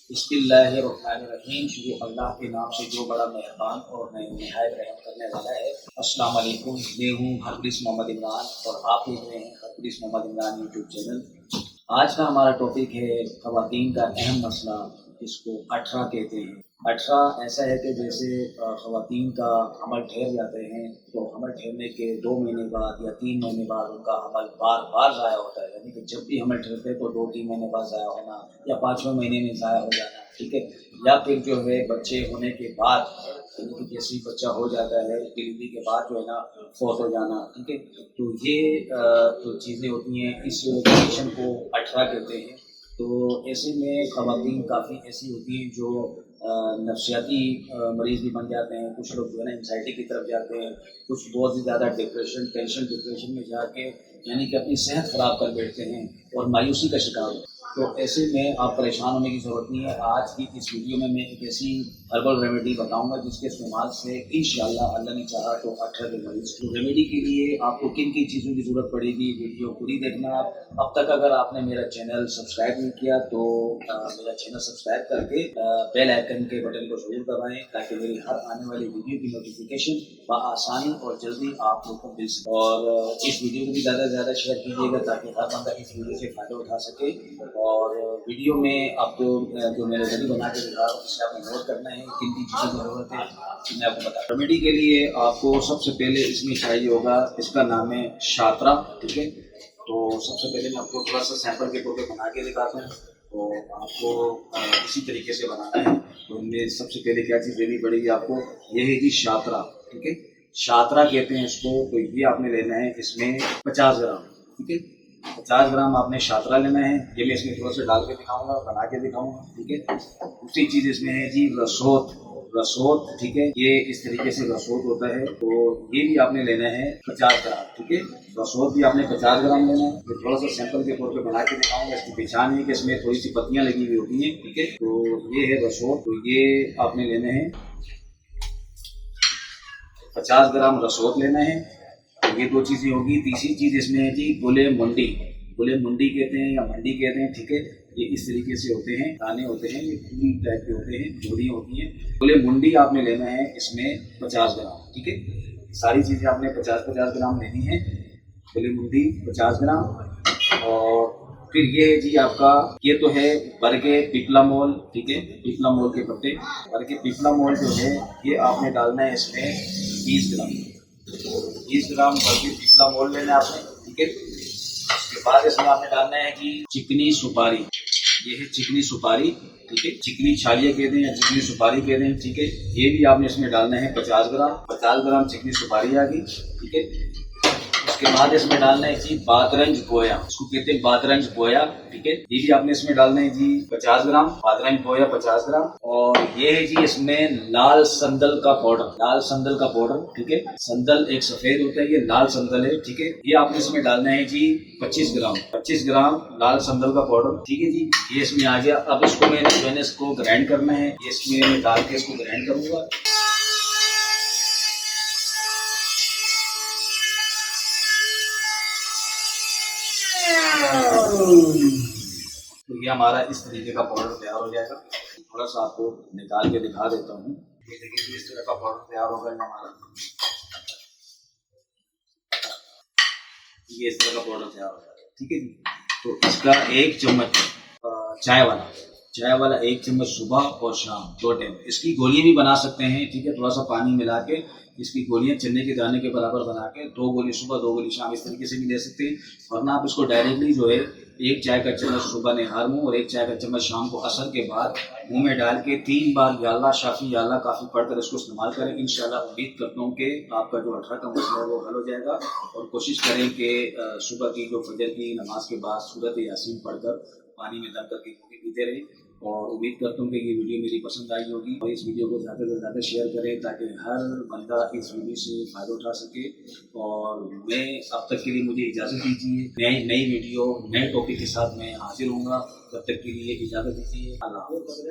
बिस्मिल्लाहिर्रहमानिर्रहीम। शुरू अल्लाह के नाम से जो बड़ा मेहरबान और नहायत रहम करने वाला है। अस्सलाम वालेकुम। मैं हूँ हरप्रीत मोहम्मद इमरान और आप देख रहे हैं हरप्रीत मोहम्मद इमरान यूट्यूब चैनल। आज का हमारा टॉपिक है ख़वातीन का अहम मसला, जिसको अठरा कहते हैं। अठरा ऐसा है कि जैसे ख़वातीन का हमल ठहर जाते हैं तो हमल ठहरने के 2 महीने बाद या 3 महीने बाद उनका हमल बार बार ज़ाया होता है। यानी कि जब भी हमल ठहरते हैं तो 2-3 महीने बाद ज़ाया होना या 5वें महीने में ज़ाया हो जाना, ठीक है। या फिर जो है बच्चे होने के बाद, यानी कि जैसे ही बच्चा हो जाता है डिलीवरी के बाद जो है ना फौत हो जाना, ठीक है। तो ये जो चीज़ें होती हैं इस कंडीशन को अठरा कहते हैं। तो ऐसे में ख़वातीन काफ़ी ऐसी होती हैं जो नफ्सियाती मरीज़ भी बन जाते हैं। कुछ लोग जो है ना एंग्जाइटी की तरफ जाते हैं, कुछ बहुत ही ज़्यादा डिप्रेशन में जाके यानी कि अपनी सेहत ख़राब कर बैठते हैं और मायूसी का शिकार होते हैं। तो ऐसे में आप परेशान होने की ज़रूरत नहीं है। आज की इस वीडियो में मैं एक ऐसी हर्बल रेमेडी बताऊंगा जिसके इस्तेमाल से इंशाअल्लाह अल्लाह ने चाहा तो अठरा के मरीज़ को। रेमेडी के लिए आपको किन किन चीज़ों की ज़रूरत पड़ेगी, वीडियो पूरी देखना आप। अब तक अगर आपने मेरा चैनल सब्सक्राइब नहीं किया तो मेरा चैनल सब्सक्राइब करके बेल आइकन के बटन को जरूर दबाएं ताकि मेरी हर आने वाली वीडियो की नोटिफिकेशन बआसानी और जल्दी आप लोग को मिल सके। और इस वीडियो को भी ज़्यादा से ज़्यादा शेयर कीजिएगा ताकि हर बंदा इस वीडियो से फ़ायदा उठा सके। और वीडियो में आपको जो मेरे वीडियो बना के दिखा रहा हूँ इससे आपको नोट करना है किन किन चीज़ों की ज़रूरत है, मैं आपको बता। रेमेडी के लिए आपको सबसे पहले इसमें चाहिए होगा, इसका नाम है शात्रा, ठीक है। तो सबसे पहले मैं आपको थोड़ा सा सैंपल के तौर पे बना के दिखाता हूँ। तो आपको इसी तरीके से बनाना है। तो इनमें सबसे पहले क्या चीज़ लेनी पड़ेगी आपको, ये है जी शात्रा, ठीक है। शात्रा कहते हैं इसको। तो ये आपने लेना है इसमें 50 ग्राम, ठीक है। 50 ग्राम आपने शात्रा लेना है। ये मैं इसमें थोड़ा सा डाल के दिखाऊंगा, बना के दिखाऊंगा, ठीक है। दूसरी चीज़ इसमें है जी रसोत, ठीक है। ये इस तरीके से रसोत होता है। तो ये भी आपने लेना है 50 ग्राम, ठीक है। रसोत भी आपने 50 ग्राम लेना है। मैं थोड़ा सा सैंपल के तौर पे बना के दिखाऊंगा। इसकी पहचान है कि इसमें थोड़ी सी पत्तियां लगी हुई होती हैं, ठीक है। तो ये है रसोत। तो ये आपने लेना है 50 ग्राम रसोत लेना है। तो ये 2 चीज़ें होगी। तीसरी चीज़ इसमें है जी गुले मुंडी कहते हैं या मंडी कहते हैं, ठीक है। ये इस तरीके से होते हैं, दाने होते हैं, ये फूल टाइप के होते हैं, जोड़ियाँ होती हैं। गुले मुंडी आपने लेना है इसमें 50 ग्राम, ठीक है। सारी चीज़ें आपने 50-50 ग्राम लेनी है। गुले मुंडी 50 ग्राम। और फिर ये है जी आपका, ये तो है बरगे पिपलामोल, ठीक है। पिपलामोल के पत्ते, बरगे पिपलामोल जो है ये आपने डालना है इसमें 20 ग्राम बरगे पिपलामोल लेना है आपने, ठीक है। उसके बाद इसमें आपने डालना है कि चिकनी सुपारी। ये है चिकनी सुपारी, ठीक है। चिकनी छालिया कहते हैं या चिकनी सुपारी कहते हैं, ठीक है। ये भी आपने इसमें डालना है 50 ग्राम चिकनी सुपारी आ गई, ठीक है। उसके बाद इसमें डालना है जी बादरंज बोया, इसको कहते हैं बादरंज बोया, ठीक है। ये भी आपने इसमें डालना है जी 50 ग्राम बादरंज बोया 50 ग्राम। और ये है जी इसमें लाल संदल का पाउडर, ठीक है। संदल एक सफेद होता है, ये लाल संदल है, ठीक है। ये आपने इसमें डालना है जी 25 ग्राम लाल संदल का पाउडर, ठीक है जी। ये इसमें आ गया। अब इसको मैंने इसको ग्राइंड करना है। ये इसमें डाल के इसको ग्राइंड करूंगा। तो ये हमारा इस तरीके का पाउडर तैयार हो जाएगा। थोड़ा सा आपको निकाल के दिखा देता हूँ। ये देखिए इस तरह का पाउडर तैयार होगा हमारा। ये इस तरह का पाउडर तैयार हो जाएगा, ठीक है जी। तो इसका 1 चम्मच चाय वाला 1 चम्मच सुबह और शाम 2 टाइम। इसकी गोलियां भी बना सकते हैं, ठीक है। थोड़ा सा पानी मिला के इसकी गोलियां चने के दाने के बराबर बना के 2 गोली सुबह 2 गोली शाम इस तरीके से भी ले सकते हैं। वरना आप इसको डायरेक्टली जो है 1 चाय का चम्मच सुबह निहार मुँह और 1 चाय का चम्मच शाम को असर के बाद मुंह में डाल के 3 बार या अल्लाह शाफी या अल्लाह काफ़ी पढ़कर इसको इस्तेमाल करें। इंशाल्लाह उम्मीद करता हूँ कि आपका जो अठरा का मसला है वो हल हो जाएगा। और कोशिश करें कि सुबह की जो फजर की नमाज के बाद सूरत यासीन पढ़कर पानी में दम करके पीते रहें। और उम्मीद करता हूँ कि ये वीडियो मेरी पसंद आई होगी। और इस वीडियो को ज़्यादा से ज़्यादा शेयर करें ताकि हर बंदा इस वीडियो से फ़ायदा उठा सके। और मैं अब तक के लिए मुझे इजाज़त दीजिए। नई वीडियो नए टॉपिक के साथ मैं हाजिर हूँगा। तब तक के लिए इजाज़त दीजिए। अल्लाह हाफ़िज़।